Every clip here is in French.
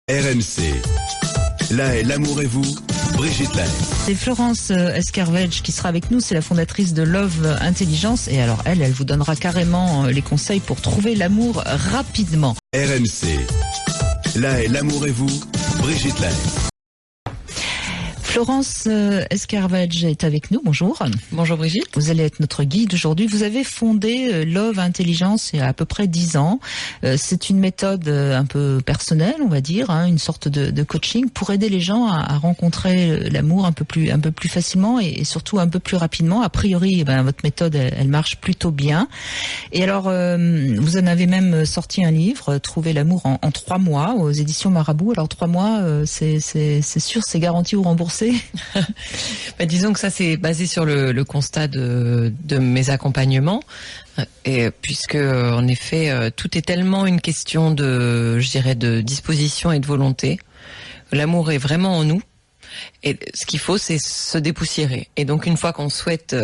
RMC. Là est l'amour et vous, Brigitte Lahaie. C'est Florence Escarvedge qui sera avec nous, c'est la fondatrice de Love Intelligence. Et alors elle vous donnera carrément les conseils pour trouver l'amour rapidement. RMC. Là est l'amour et vous, Brigitte Lahaie. Florence Escarvedge est avec nous, bonjour. Bonjour Brigitte. Vous allez être notre guide aujourd'hui. Vous avez fondé Love Intelligence il y a à peu près 10 ans. C'est une méthode un peu personnelle, on va dire, une sorte de coaching pour aider les gens à rencontrer l'amour un peu plus facilement et surtout un peu plus rapidement. A priori, votre méthode, elle marche plutôt bien. Et alors, vous en avez même sorti un livre, Trouver l'amour en 3 mois, aux éditions Marabout. Alors 3 mois, c'est sûr, c'est garanti ou remboursé? Disons que ça c'est basé sur le constat de mes accompagnements, et puisque en effet tout est tellement une question de disposition et de volonté. L'amour est vraiment en nous, et ce qu'il faut c'est se dépoussiérer. Et donc une fois qu'on souhaite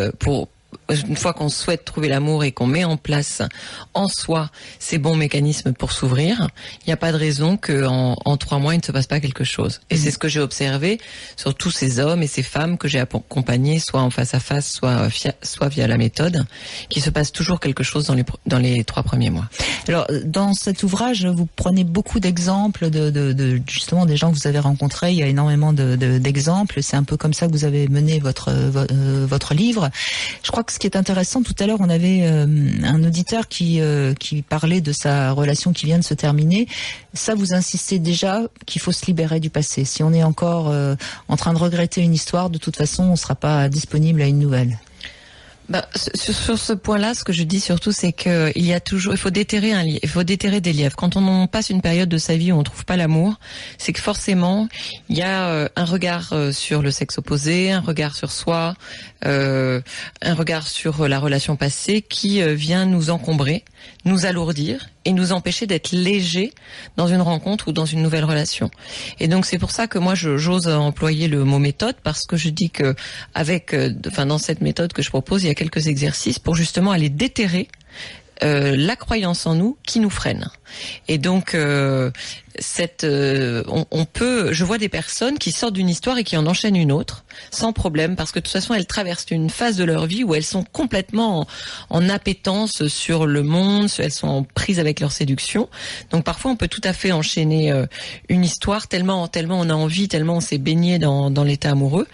trouver l'amour et qu'on met en place en soi ces bons mécanismes pour s'ouvrir, il n'y a pas de raison qu'en 3 mois il ne se passe pas quelque chose. Et c'est ce que j'ai observé sur tous ces hommes et ces femmes que j'ai accompagnés, soit en face à face, soit via la méthode, qu'il se passe toujours quelque chose dans les 3 premiers mois. Alors dans cet ouvrage, vous prenez beaucoup d'exemples de justement des gens que vous avez rencontrés. Il y a énormément d'exemples. C'est un peu comme ça que vous avez mené votre livre. Je crois que ce qui est intéressant, tout à l'heure, on avait un auditeur qui parlait de sa relation qui vient de se terminer. Ça, vous insistez déjà qu'il faut se libérer du passé. Si on est encore en train de regretter une histoire, de toute façon, on ne sera pas disponible à une nouvelle. Sur ce point-là, ce que je dis surtout, c'est que il faut déterrer des lièvres. Quand on passe une période de sa vie où on trouve pas l'amour, c'est que forcément, il y a un regard sur le sexe opposé, un regard sur soi, un regard sur la relation passée qui vient nous encombrer, nous alourdir et nous empêcher d'être légers dans une rencontre ou dans une nouvelle relation. Et donc c'est pour ça que moi j'ose employer le mot méthode, parce que je dis que dans cette méthode que je propose, il y a quelques exercices pour justement aller déterrer la croyance en nous qui nous freine. Et donc je vois des personnes qui sortent d'une histoire et qui en enchaînent une autre sans problème, parce que de toute façon elles traversent une phase de leur vie où elles sont complètement en appétence sur le monde, elles sont en prise avec leur séduction. Donc parfois on peut tout à fait enchaîner une histoire tellement on a envie, tellement on s'est baigné dans l'état amoureux.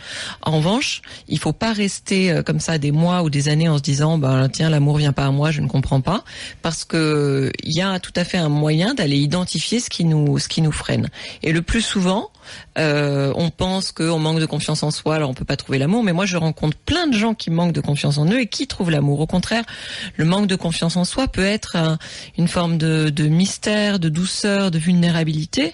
En revanche, il faut pas rester comme ça des mois ou des années en se disant tiens, l'amour vient pas à moi, je ne comprends pas, parce que il y a tout à fait un moyen d'aller identifier ce qui nous freine. Et le plus souvent, on pense qu'on manque de confiance en soi, alors on peut pas trouver l'amour, mais moi je rencontre plein de gens qui manquent de confiance en eux et qui trouvent l'amour. Au contraire, le manque de confiance en soi peut être une forme de mystère, de douceur, de vulnérabilité,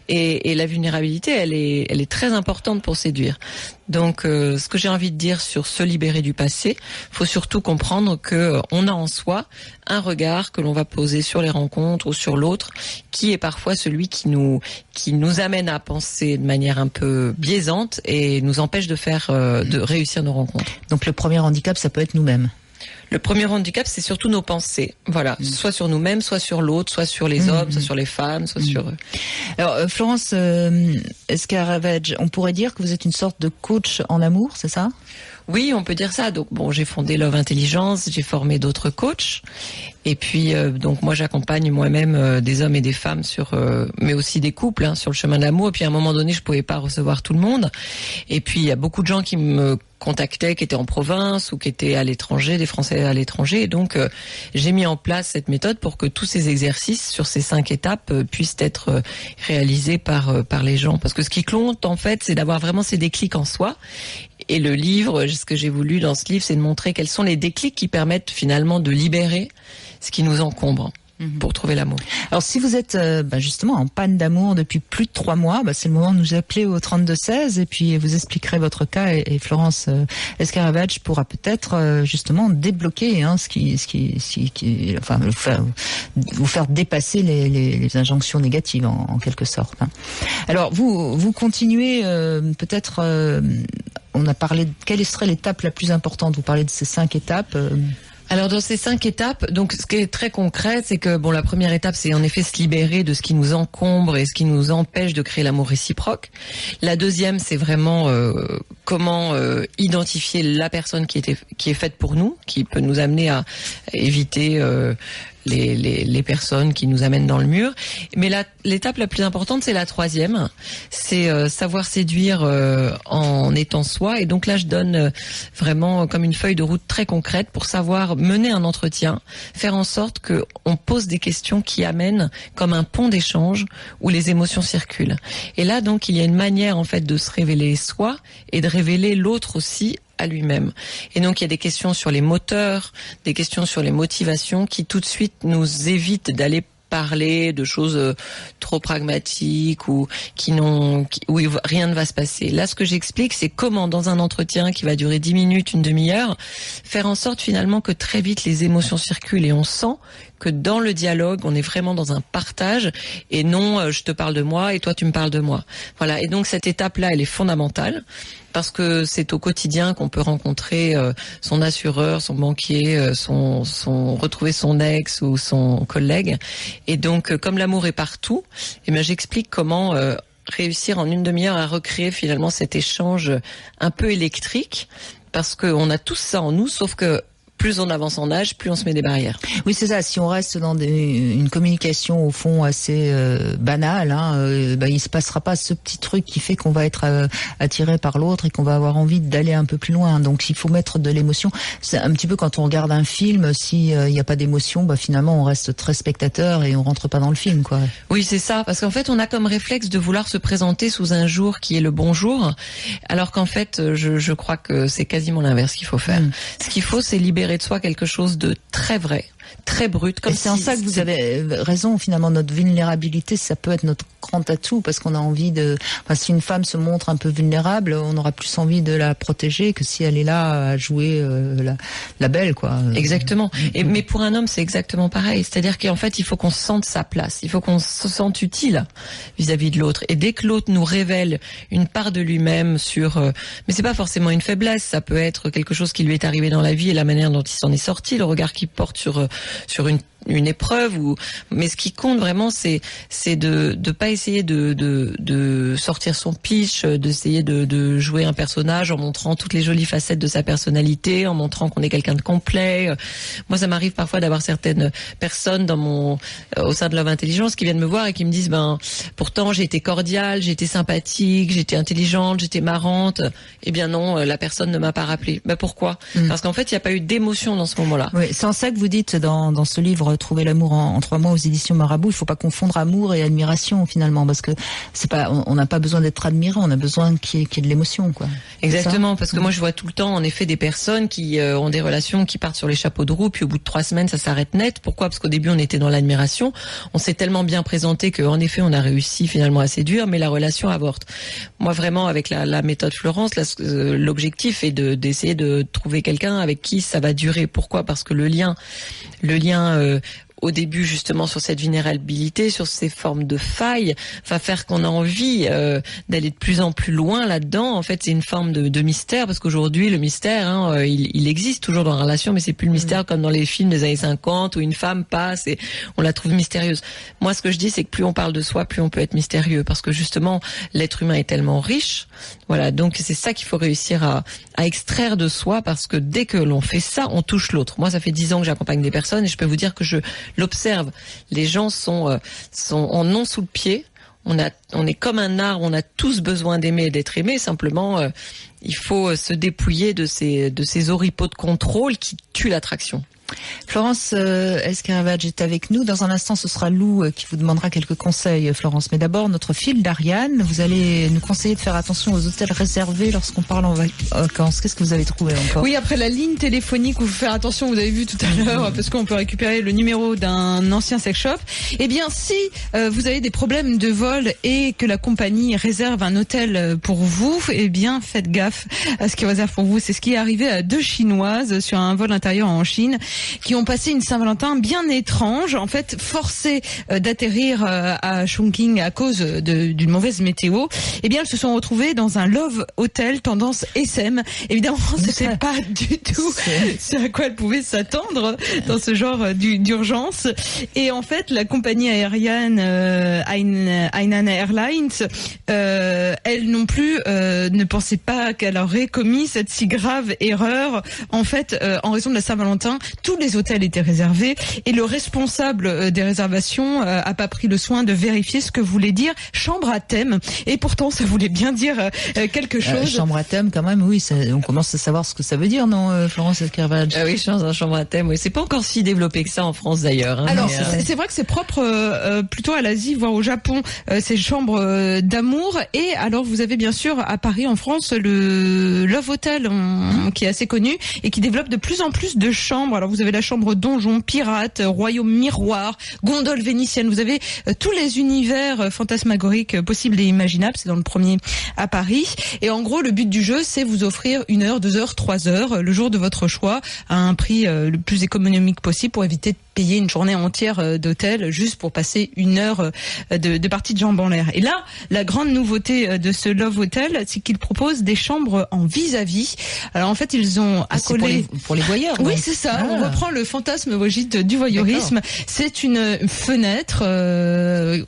et la vulnérabilité, elle est très importante pour séduire. Donc ce que j'ai envie de dire sur se libérer du passé, faut surtout comprendre que on a en soi un regard que l'on va poser sur les rencontres ou sur l'autre, qui est parfois celui qui nous amène à penser de manière un peu biaisante et nous empêche de réussir nos rencontres. Donc le premier handicap, ça peut être nous-mêmes. Le premier handicap, c'est surtout nos pensées. Voilà, soit sur nous-mêmes, soit sur l'autre, soit sur les hommes, soit sur les femmes, soit sur eux. Alors Florence Escarvedge, on pourrait dire que vous êtes une sorte de coach en amour, c'est ça ? Oui, on peut dire ça. Donc j'ai fondé Love Intelligence, j'ai formé d'autres coachs, et puis donc moi j'accompagne moi-même des hommes et des femmes mais aussi des couples sur le chemin de l'amour. Et puis à un moment donné, je pouvais pas recevoir tout le monde. Et puis il y a beaucoup de gens qui me contactaient, qui étaient en province ou qui étaient à l'étranger, des Français à l'étranger. Et donc j'ai mis en place cette méthode pour que tous ces exercices sur ces 5 étapes puissent être réalisés par les gens. Parce que ce qui compte en fait, c'est d'avoir vraiment ces déclics en soi. Et le livre, ce que j'ai voulu dans ce livre, c'est de montrer quels sont les déclics qui permettent finalement de libérer ce qui nous encombre pour trouver l'amour. Alors si vous êtes justement en panne d'amour depuis plus de 3 mois, c'est le moment de nous appeler au 3216 et puis vous expliquerez votre cas et Florence Escarvedge pourra peut-être justement débloquer vous faire dépasser les injonctions négatives en quelque sorte. Alors vous continuez peut-être. On a parlé de quelle serait l'étape la plus importante. Vous parlez de ces 5 étapes. Alors dans ces 5 étapes, donc ce qui est très concret, c'est que la première étape, c'est en effet se libérer de ce qui nous encombre et ce qui nous empêche de créer l'amour réciproque. La deuxième, c'est vraiment comment identifier la personne qui est faite pour nous, qui peut nous amener à éviter les personnes qui nous amènent dans le mur. Mais l'étape la plus importante, c'est la troisième, c'est savoir séduire en étant soi. Et donc là, je donne vraiment comme une feuille de route très concrète pour savoir mener un entretien, faire en sorte que on pose des questions qui amènent comme un pont d'échange où les émotions circulent. Et là, donc, il y a une manière en fait de se révéler soi et de révéler l'autre aussi à lui-même. Et donc il y a des questions sur les moteurs, des questions sur les motivations qui tout de suite nous évitent d'aller parler de choses trop pragmatiques ou où rien ne va se passer. Là, ce que j'explique, c'est comment dans un entretien qui va durer 10 minutes, une demi-heure, faire en sorte finalement que très vite les émotions circulent et on sent que dans le dialogue, on est vraiment dans un partage et non je te parle de moi et toi tu me parles de moi. Voilà. Et donc cette étape-là, elle est fondamentale parce que c'est au quotidien qu'on peut rencontrer son assureur, son banquier, retrouver son ex ou son collègue. Et donc, comme l'amour est partout, j'explique comment réussir en une demi-heure à recréer finalement cet échange un peu électrique, parce qu'on a tous ça en nous, sauf que plus on avance en âge, plus on se met des barrières. Oui, c'est ça. Si on reste dans une communication au fond assez banale, il se passera pas ce petit truc qui fait qu'on va être attiré par l'autre et qu'on va avoir envie d'aller un peu plus loin. Donc, il faut mettre de l'émotion. C'est un petit peu quand on regarde un film, s'il n'y a pas d'émotion, finalement, on reste très spectateur et on rentre pas dans le film, quoi. Oui, c'est ça. Parce qu'en fait, on a comme réflexe de vouloir se présenter sous un jour qui est le bon jour, alors qu'en fait, je crois que c'est quasiment l'inverse qu'il faut faire. Ce qu'il faut, c'est libérer de soi quelque chose de très vrai, très brut. Comme c'est en ça que vous avez raison, finalement, notre vulnérabilité, ça peut être notre grand atout, parce qu'on a envie si une femme se montre un peu vulnérable, on aura plus envie de la protéger que si elle est là à jouer la belle, quoi. Exactement. Mais pour un homme, c'est exactement pareil. C'est-à-dire qu'en fait, il faut qu'on sente sa place. Il faut qu'on se sente utile vis-à-vis de l'autre. Et dès que l'autre nous révèle une part de lui-même mais c'est pas forcément une faiblesse, ça peut être quelque chose qui lui est arrivé dans la vie et la manière dont il s'en est sorti, le regard qu'il porte sur une épreuve mais ce qui compte vraiment c'est de pas essayer de sortir son pitch, d'essayer de jouer un personnage en montrant toutes les jolies facettes de sa personnalité, en montrant qu'on est quelqu'un de complet. Moi, ça m'arrive parfois d'avoir certaines personnes au sein de Love Intelligence qui viennent me voir et qui me disent pourtant j'ai été cordiale, j'ai été sympathique, j'ai été intelligente, j'étais marrante. Eh bien non, la personne ne m'a pas rappelé. Pourquoi? Parce qu'en fait, il n'y a pas eu d'émotion dans ce moment-là. Oui, c'est en ça que vous dites dans ce livre Trouver l'amour en 3 mois aux éditions Marabout, il faut pas confondre amour et admiration finalement, parce que on n'a pas besoin d'être admiré, on a besoin qu'il y ait de l'émotion, quoi. Exactement, parce que moi je vois tout le temps en effet des personnes qui ont des relations qui partent sur les chapeaux de roue, puis au bout de 3 semaines ça s'arrête net. Pourquoi? Parce qu'au début on était dans l'admiration, on s'est tellement bien présenté qu'en effet on a réussi finalement à séduire, mais la relation avorte. Moi vraiment avec la méthode Florence, l'objectif est d'essayer de trouver quelqu'un avec qui ça va durer. Pourquoi? Parce que le lien au début justement sur cette vulnérabilité, sur ces formes de failles, va faire qu'on a envie d'aller de plus en plus loin là-dedans. En fait, c'est une forme de mystère, parce qu'aujourd'hui le mystère, il existe toujours dans la relation, mais c'est plus le mystère comme dans les films des années 50 où une femme passe et on la trouve mystérieuse. Moi, ce que je dis, c'est que plus on parle de soi, plus on peut être mystérieux, parce que justement l'être humain est tellement riche. Voilà, donc c'est ça qu'il faut réussir à extraire de soi, parce que dès que l'on fait ça, on touche l'autre. Moi, ça fait 10 ans que j'accompagne des personnes et je peux vous dire que je l'observe. Les gens en ont sous le pied. On est comme un arbre, on a tous besoin d'aimer et d'être aimé. Simplement, il faut se dépouiller de ces oripeaux de contrôle qui tuent l'attraction. Florence Escaravage est avec nous. Dans un instant, ce sera Lou qui vous demandera quelques conseils, Florence. Mais d'abord, notre fil d'Ariane. Vous allez nous conseiller de faire attention aux hôtels réservés lorsqu'on parle en vacances. Qu'est-ce que vous avez trouvé encore? Oui, après la ligne téléphonique où il faut faire attention, vous avez vu tout à l'heure, parce qu'on peut récupérer le numéro d'un ancien sex shop. Eh bien, si vous avez des problèmes de vol et que la compagnie réserve un hôtel pour vous, eh bien, faites gaffe à ce qu'ils réservent pour vous. C'est ce qui est arrivé à 2 Chinoises sur un vol intérieur en Chine. qui ont passé une Saint-Valentin bien étrange, en fait forcées d'atterrir à Chongqing à cause d'une mauvaise météo. Eh bien, elles se sont retrouvées dans un love hotel tendance SM. Évidemment, c'était pas du tout ce à quoi elles pouvaient s'attendre dans ce genre d'urgence. Et en fait, la compagnie aérienne Hainan Airlines, elle non plus ne pensait pas qu'elle aurait commis cette si grave erreur. En fait, en raison de la Saint-Valentin, tous les hôtels étaient réservés et le responsable des réservations a pas pris le soin de vérifier ce que voulait dire chambre à thème. Et pourtant, ça voulait bien dire quelque chose. Chambre à thème, quand même, oui, on commence à savoir ce que ça veut dire, non, Florence Escarvage? Oui, chambre à thème, oui. C'est pas encore si développé que ça en France d'ailleurs. Hein, alors, c'est vrai que c'est propre plutôt à l'Asie, voire au Japon, ces chambres d'amour. Et alors, vous avez bien sûr à Paris, en France, le Love Hotel, qui est assez connu et qui développe de plus en plus de chambres. Alors, vous avez la chambre donjon, pirate, royaume miroir, gondole vénitienne. Vous avez tous les univers fantasmagoriques possibles et imaginables. C'est dans le premier à Paris. Et en gros, le but du jeu, c'est vous offrir 1 heure, 2 heures, 3 heures, le jour de votre choix, à un prix le plus économique possible pour éviter de payer une journée entière d'hôtel juste pour passer 1 heure de partie de jambes en l'air. Et là, la grande nouveauté de ce Love Hotel, c'est qu'il propose des chambres en vis-à-vis. Alors en fait, ils ont accolé... pour les voyeurs. Oui, c'est ça. On reprend le fantasme Brigitte du voyeurisme. C'est une fenêtre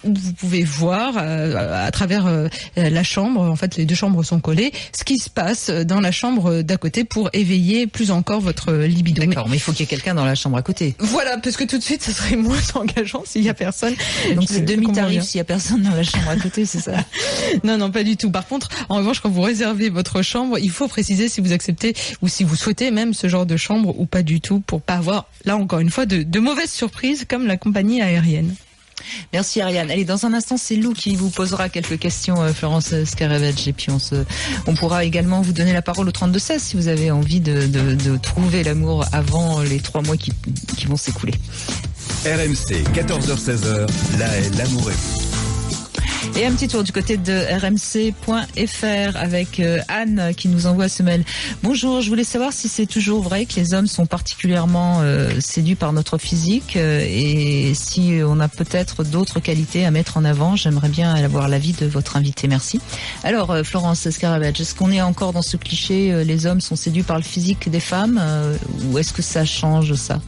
où vous pouvez voir à travers la chambre. En fait, les 2 chambres sont collées. Ce qui se passe dans la chambre d'à côté pour éveiller plus encore votre libido. D'accord, mais il faut qu'il y ait quelqu'un dans la chambre à côté. Voilà, parce que tout de suite, ça serait moins engageant s'il y a personne. Donc c'est demi-tarif s'il y a personne dans la chambre à côté, c'est ça? Non, pas du tout. Par contre, en revanche, quand vous réservez votre chambre, il faut préciser si vous acceptez ou si vous souhaitez même ce genre de chambre ou pas du tout, pour pas avoir, là encore une fois, de mauvaises surprises comme la compagnie aérienne. Merci Ariane. Allez, dans un instant, c'est Lou qui vous posera quelques questions, Florence Scaravage, et puis on pourra également vous donner la parole au 32-16 si vous avez envie de trouver l'amour avant les 3 mois qui vont s'écouler. RMC, 14h-16h, l'amour est vous. Et un petit tour du côté de rmc.fr avec Anne qui nous envoie ce mail. Bonjour, je voulais savoir si c'est toujours vrai que les hommes sont particulièrement séduits par notre physique et si on a peut-être d'autres qualités à mettre en avant. J'aimerais bien avoir l'avis de votre invité. Merci. Alors, Florence Scaravage, est-ce qu'on est encore dans ce cliché les hommes sont séduits par le physique des femmes ou est-ce que ça change ça?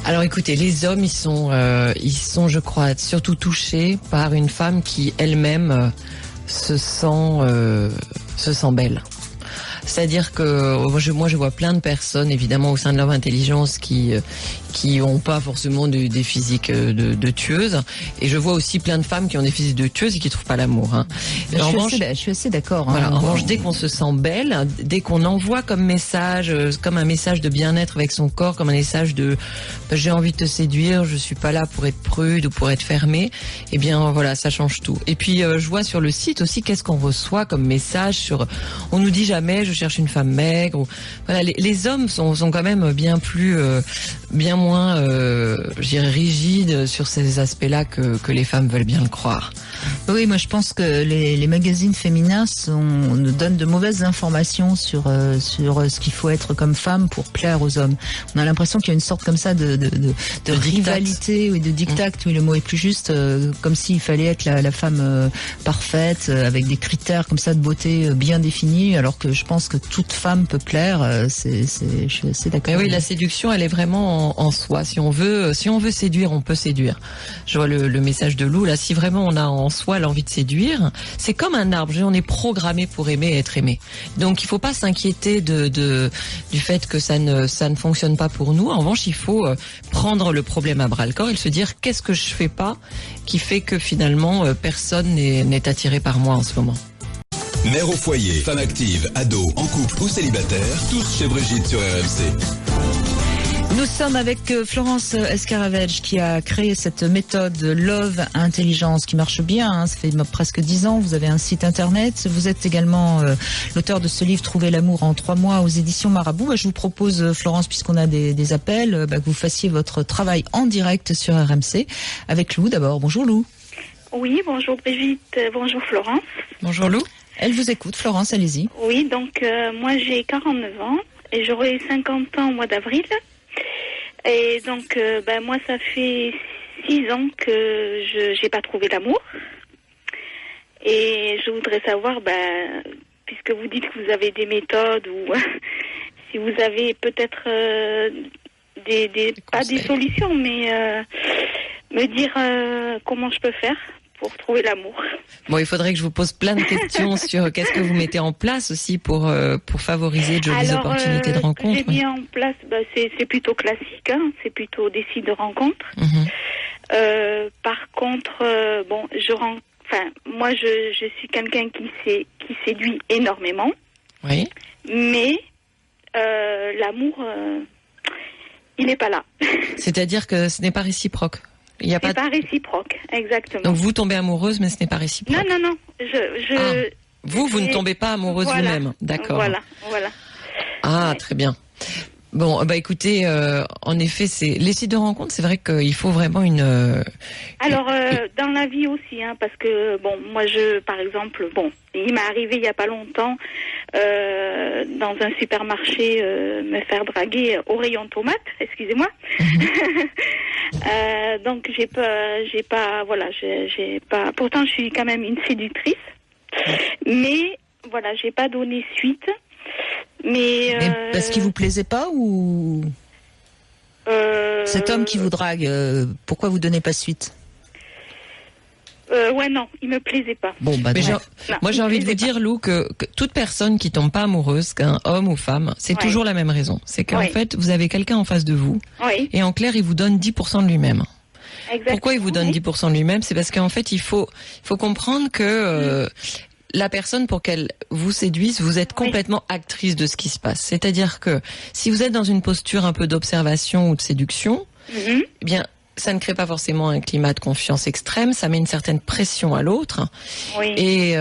Alors écoutez, les hommes, ils sont, je crois, surtout touchés par une femme qui elle-même se sent belle. C'est-à-dire que moi je vois plein de personnes évidemment au sein de Love Intelligence qui ont pas forcément des physiques de tueuses, et je vois aussi plein de femmes qui ont des physiques de tueuses et qui trouvent pas l'amour. Hein. Je suis assez d'accord. Voilà, en revanche, dès qu'on se sent belle, dès qu'on envoie comme message, comme un message de bien-être avec son corps, comme un message de j'ai envie de te séduire, je suis pas là pour être prude ou pour être fermée, eh bien voilà, ça change tout. Et puis je vois sur le site aussi qu'est-ce qu'on reçoit comme message sur, on nous dit jamais je cherche une femme maigre. Ou, voilà, les hommes sont quand même bien moins, je dirais, rigides sur ces aspects-là que les femmes veulent bien le croire. Oui, moi je pense que les magazines féminins nous donnent de mauvaises informations sur ce qu'il faut être comme femme pour plaire aux hommes. On a l'impression qu'il y a une sorte comme ça de rivalité, oui, de diktat, oui, le mot est plus juste, comme s'il fallait être la femme parfaite, avec des critères comme ça de beauté bien définis, alors que je pense que toute femme peut plaire. Je suis assez d'accord. Mais oui, la séduction, elle est vraiment en soi. Si on veut séduire, on peut séduire. Je vois le message de Lou là. Si vraiment on a en soi l'envie de séduire, c'est comme un arbre. On est programmé pour aimer et être aimé. Donc il faut pas s'inquiéter du fait que ça ne fonctionne pas pour nous. En revanche, il faut prendre le problème à bras le corps et se dire qu'est-ce que je fais pas qui fait que finalement personne n'est attiré par moi en ce moment. Mère au foyer, femme active, ado, en couple ou célibataire, tous chez Brigitte sur RMC. Nous sommes avec Florence Escaravage qui a créé cette méthode Love Intelligence qui marche bien. Hein, ça fait presque 10 ans. Vous avez un site internet. Vous êtes également l'auteur de ce livre Trouver l'amour en 3 mois aux éditions Marabout. Je vous propose, Florence, puisqu'on a des appels, que vous fassiez votre travail en direct sur RMC avec Lou d'abord. Bonjour Lou. Oui, bonjour Brigitte, bonjour Florence. Bonjour Lou. Elle vous écoute, Florence, allez-y. Oui, donc moi j'ai 49 ans et j'aurai 50 ans au mois d'avril. Et donc, moi, ça fait 6 ans que j'ai pas trouvé l'amour. Et je voudrais savoir, puisque vous dites que vous avez des méthodes ou si vous avez peut-être pas des solutions, mais me dire comment je peux faire pour trouver l'amour. Bon, il faudrait que je vous pose plein de questions sur qu'est-ce que vous mettez en place aussi pour favoriser de jolies opportunités de rencontre. J'ai mis en place, c'est plutôt classique, hein, c'est plutôt des sites de rencontres. Par contre, moi je suis quelqu'un qui séduit énormément. Oui. Mais l'amour, il n'est pas là. C'est-à-dire que ce n'est pas réciproque. C'est pas réciproque, exactement. Donc vous tombez amoureuse, mais ce n'est pas réciproque. Non. Vous ne tombez pas amoureuse vous-même, d'accord. Voilà. Ah, très bien. Bon, écoutez, en effet, les sites de rencontres, c'est vrai qu'il faut vraiment Alors, dans la vie aussi, hein, parce que, moi, par exemple, il m'est arrivé il n'y a pas longtemps, dans un supermarché, me faire draguer au rayon tomates, excusez-moi. Donc, j'ai pas, pourtant, je suis quand même une séductrice, mais, j'ai pas donné suite. Mais parce qu'il vous plaisait pas ou cet homme qui vous drague, pourquoi vous donnez pas suite? Non, il me plaisait pas. Bon, moi j'ai envie de vous dire, Lou, que toute personne qui tombe pas amoureuse, qu'un homme ou femme, c'est toujours la même raison. C'est qu'en fait, vous avez quelqu'un en face de vous, et en clair, il vous donne 10% de lui-même. Exactement. Pourquoi il vous donne 10% de lui-même? C'est parce qu'en fait, il faut comprendre que la personne pour qu'elle vous séduise, vous êtes complètement actrice de ce qui se passe. C'est-à-dire que si vous êtes dans une posture un peu d'observation ou de séduction, eh bien, ça ne crée pas forcément un climat de confiance extrême, ça met une certaine pression à l'autre, et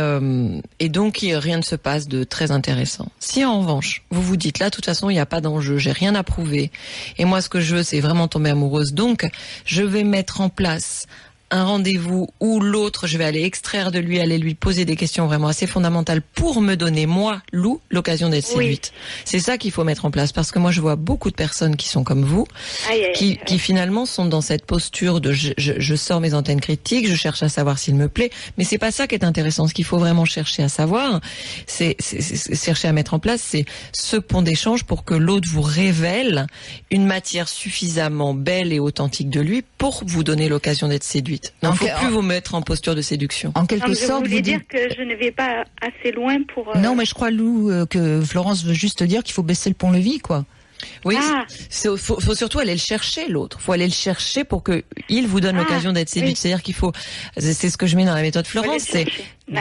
donc rien ne se passe de très intéressant. Si en revanche, vous vous dites là, de toute façon, il n'y a pas d'enjeu, j'ai rien à prouver, et moi ce que je veux, c'est vraiment tomber amoureuse, donc je vais mettre en place un rendez-vous où l'autre, je vais aller extraire de lui, aller lui poser des questions vraiment assez fondamentales pour me donner, moi, Lou, l'occasion d'être séduite. C'est ça qu'il faut mettre en place, parce que moi, je vois beaucoup de personnes qui sont comme vous, qui finalement sont dans cette posture de je sors mes antennes critiques, je cherche à savoir s'il me plaît, mais c'est pas ça qui est intéressant. Ce qu'il faut vraiment chercher à savoir, c'est chercher à mettre en place, c'est ce pont d'échange pour que l'autre vous révèle une matière suffisamment belle et authentique de lui pour vous donner l'occasion d'être séduite. Il ne faut plus vous mettre en posture de séduction. En quelque sorte, vous voulez dire que je ne vais pas assez loin pour... Non, mais je crois, Lou, que Florence veut juste dire qu'il faut baisser le pont-levis, quoi. Oui, faut surtout aller le chercher, l'autre. Faut aller le chercher pour que il vous donne l'occasion d'être séduite. C'est-à-dire qu'il faut, c'est ce que je mets dans la méthode Florence, c'est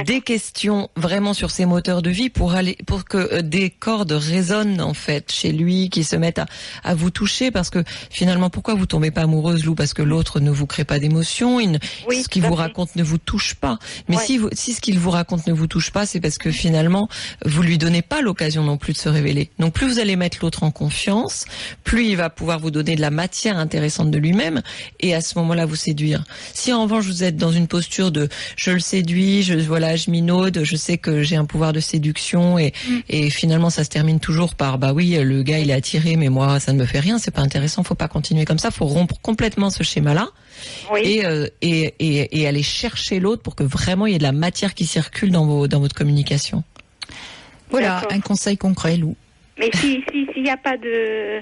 des questions vraiment sur ses moteurs de vie pour que des cordes résonnent en fait chez lui, qui se mettent à vous toucher, parce que finalement, pourquoi vous tombez pas amoureuse, Lou? Parce que l'autre ne vous crée pas d'émotion, ce qu'il vous raconte ne vous touche pas. Mais si ce qu'il vous raconte ne vous touche pas, c'est parce que finalement, vous lui donnez pas l'occasion non plus de se révéler. Donc plus vous allez mettre l'autre en confiance, plus il va pouvoir vous donner de la matière intéressante de lui-même, et à ce moment-là vous séduire. Si en revanche vous êtes dans une posture de je le séduis, je minaude, je sais que j'ai un pouvoir de séduction, et finalement ça se termine toujours par le gars il est attiré, mais moi ça ne me fait rien, c'est pas intéressant, faut pas continuer comme ça, faut rompre complètement ce schéma-là, et aller chercher l'autre pour que vraiment il y ait de la matière qui circule dans votre communication. Voilà, un conseil concret, Lou. Mais s'il n'y a pas de...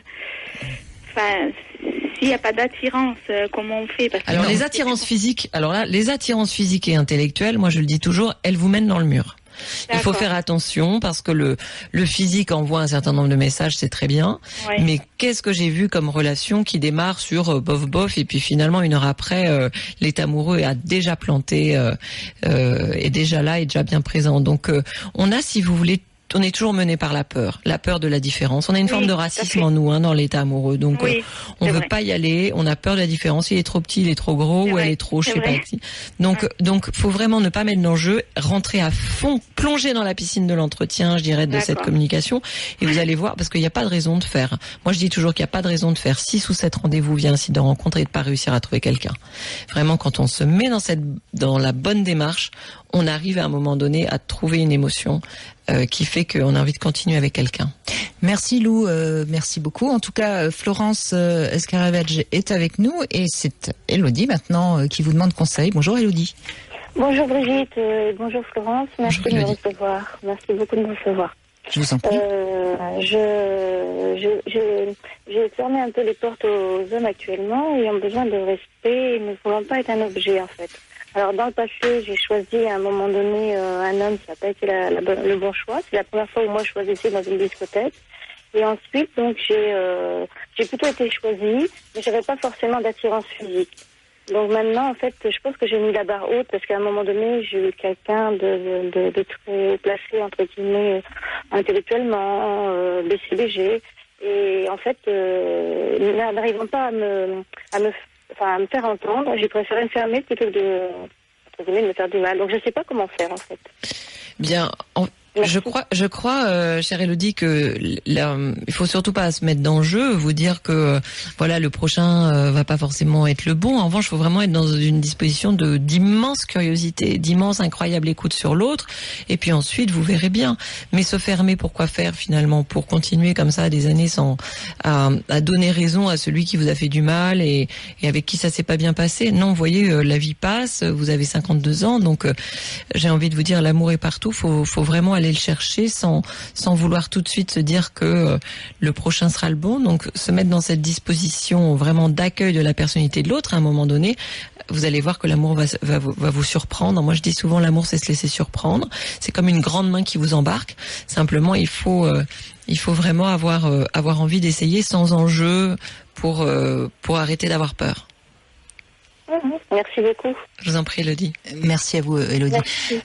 s'il n'y a pas d'attirance, comment on fait? Alors les attirances physiques, les attirances physiques et intellectuelles, moi je le dis toujours, elles vous mènent dans le mur. Il faut faire attention, parce que le physique envoie un certain nombre de messages, c'est très bien. Mais qu'est-ce que j'ai vu comme relation qui démarre sur bof, et puis finalement 1 heure après, l'état amoureux a déjà planté, est déjà là, est déjà bien présent. Donc on a, si vous voulez, on est toujours mené par la peur de la différence. On a une forme de racisme en nous, dans l'état amoureux. Donc, on veut pas y aller. On a peur de la différence. Il est trop petit, il est trop gros, ou elle est trop, je sais pas qui. Donc, faut vraiment ne pas mettre d'enjeu, rentrer à fond, plonger dans la piscine de l'entretien, je dirais, de cette communication. Et vous allez voir, parce qu'il n'y a pas de raison de faire. Moi, je dis toujours qu'il n'y a pas de raison de faire 6 ou 7 rendez-vous via un site de rencontre et de pas réussir à trouver quelqu'un. Vraiment, quand on se met dans la bonne démarche, on arrive à un moment donné à trouver une émotion qui fait qu'on a envie de continuer avec quelqu'un. Merci Lou, merci beaucoup. En tout cas, Florence Escaravage est avec nous et c'est Elodie maintenant qui vous demande conseil. Bonjour Elodie. Bonjour Brigitte, bonjour Florence, merci Bonjour, de me recevoir. Merci beaucoup de me recevoir. Je vous en prie. J'ai fermé un peu les portes aux hommes actuellement, ayant besoin de respect et ne voulant pas être un objet en fait. Alors dans le passé, j'ai choisi à un moment donné un homme, ça n'a pas été le bon choix. C'est la première fois où moi je choisissais dans une discothèque. Et ensuite, donc j'ai plutôt été choisie, mais j'avais pas forcément d'attirance physique. Donc maintenant, en fait, je pense que j'ai mis la barre haute parce qu'à un moment donné, j'ai eu quelqu'un de très placé, entre guillemets, intellectuellement, BCBG. Et en fait, n'arrivant pas à me faire entendre, j'ai préféré me fermer plutôt que de me faire du mal. Donc je sais pas comment faire, en fait. Bien, je crois, chère Elodie, que il faut surtout pas se mettre dans le jeu, vous dire que voilà, le prochain va pas forcément être le bon. En revanche, il faut vraiment être dans une disposition d'immense curiosité, d'immense incroyable écoute sur l'autre. Et puis ensuite, vous verrez bien. Mais se fermer, pourquoi faire finalement? Pour continuer comme ça des années sans à donner raison à celui qui vous a fait du mal et avec qui ça s'est pas bien passé. Non, vous voyez, la vie passe. Vous avez 52 ans, donc j'ai envie de vous dire, l'amour est partout. Faut vraiment aller le chercher sans vouloir tout de suite se dire que le prochain sera le bon. Donc se mettre dans cette disposition vraiment d'accueil de la personnalité de l'autre à un moment donné, vous allez voir que l'amour va vous surprendre. Moi je dis souvent, l'amour c'est se laisser surprendre. C'est comme une grande main qui vous embarque. Simplement il faut vraiment avoir envie d'essayer sans enjeu pour arrêter d'avoir peur. Merci beaucoup. Je vous en prie, Elodie. Merci à vous, Elodie.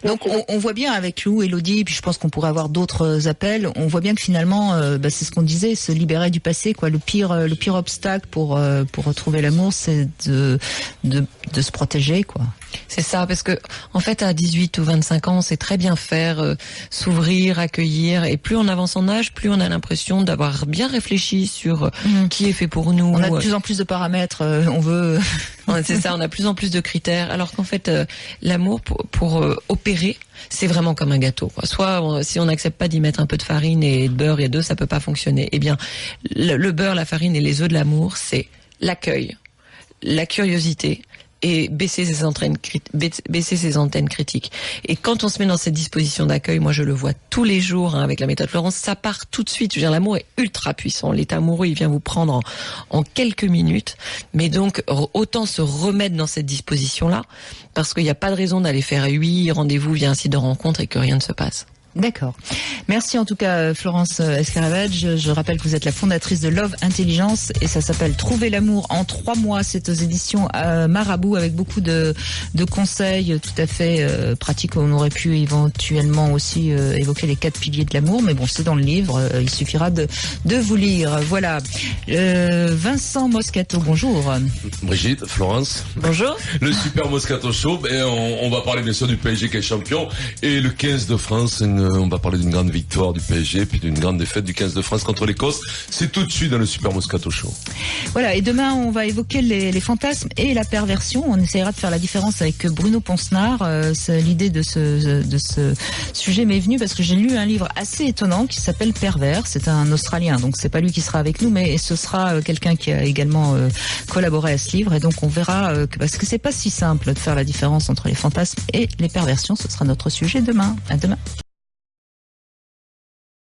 Donc, on voit bien avec Lou, Elodie, puis je pense qu'on pourrait avoir d'autres appels. On voit bien que finalement, c'est ce qu'on disait, se libérer du passé, quoi. Le pire obstacle pour retrouver l'amour, c'est de se protéger, quoi. C'est ça, parce que en fait, à 18 ou 25 ans, on sait très bien faire, s'ouvrir, accueillir, et plus on avance en âge, plus on a l'impression d'avoir bien réfléchi sur qui est fait pour nous. On a de plus en plus de paramètres, on veut. C'est ça, on a de plus en plus de critères, alors qu'en fait, l'amour pour opérer, c'est vraiment comme un gâteau, quoi. Soit si on n'accepte pas d'y mettre un peu de farine et de beurre et d'œufs, ça peut pas fonctionner. Eh bien, le beurre, la farine et les œufs de l'amour, c'est l'accueil, la curiosité, et baisser ses antennes critiques. Et quand on se met dans cette disposition d'accueil, moi je le vois tous les jours avec la méthode Florence, ça part tout de suite. Je veux dire, l'amour est ultra puissant. L'état amoureux, il vient vous prendre en quelques minutes. Mais donc, autant se remettre dans cette disposition-là, parce qu'il n'y a pas de raison d'aller faire 8 rendez-vous via un site de rencontre et que rien ne se passe. D'accord. Merci en tout cas Florence Escaravage. Je rappelle que vous êtes la fondatrice de Love Intelligence et ça s'appelle Trouver l'amour en 3 mois. C'est aux éditions Marabout avec beaucoup de conseils tout à fait pratiques. On aurait pu éventuellement aussi évoquer les 4 piliers de l'amour, mais bon, c'est dans le livre. Il suffira de vous lire. Voilà. Vincent Moscato, bonjour. Brigitte, Florence. Bonjour. Le Super Moscato Show. On va parler bien sûr du PSG qui est champion et le 15 de France. On va parler d'une grande victoire du PSG puis d'une grande défaite du 15 de France contre l'Écosse. C'est tout de suite dans le Super Moscato Show. Voilà, et demain on va évoquer les fantasmes et la perversion. On essaiera de faire la différence avec Bruno Poncenard. L'idée de ce sujet m'est venue parce que j'ai lu un livre assez étonnant qui s'appelle Pervers. C'est un Australien, donc c'est pas lui qui sera avec nous, mais ce sera quelqu'un qui a également collaboré à ce livre. Et donc on verra parce que c'est pas si simple de faire la différence entre les fantasmes et les perversions. Ce sera notre sujet demain. À demain.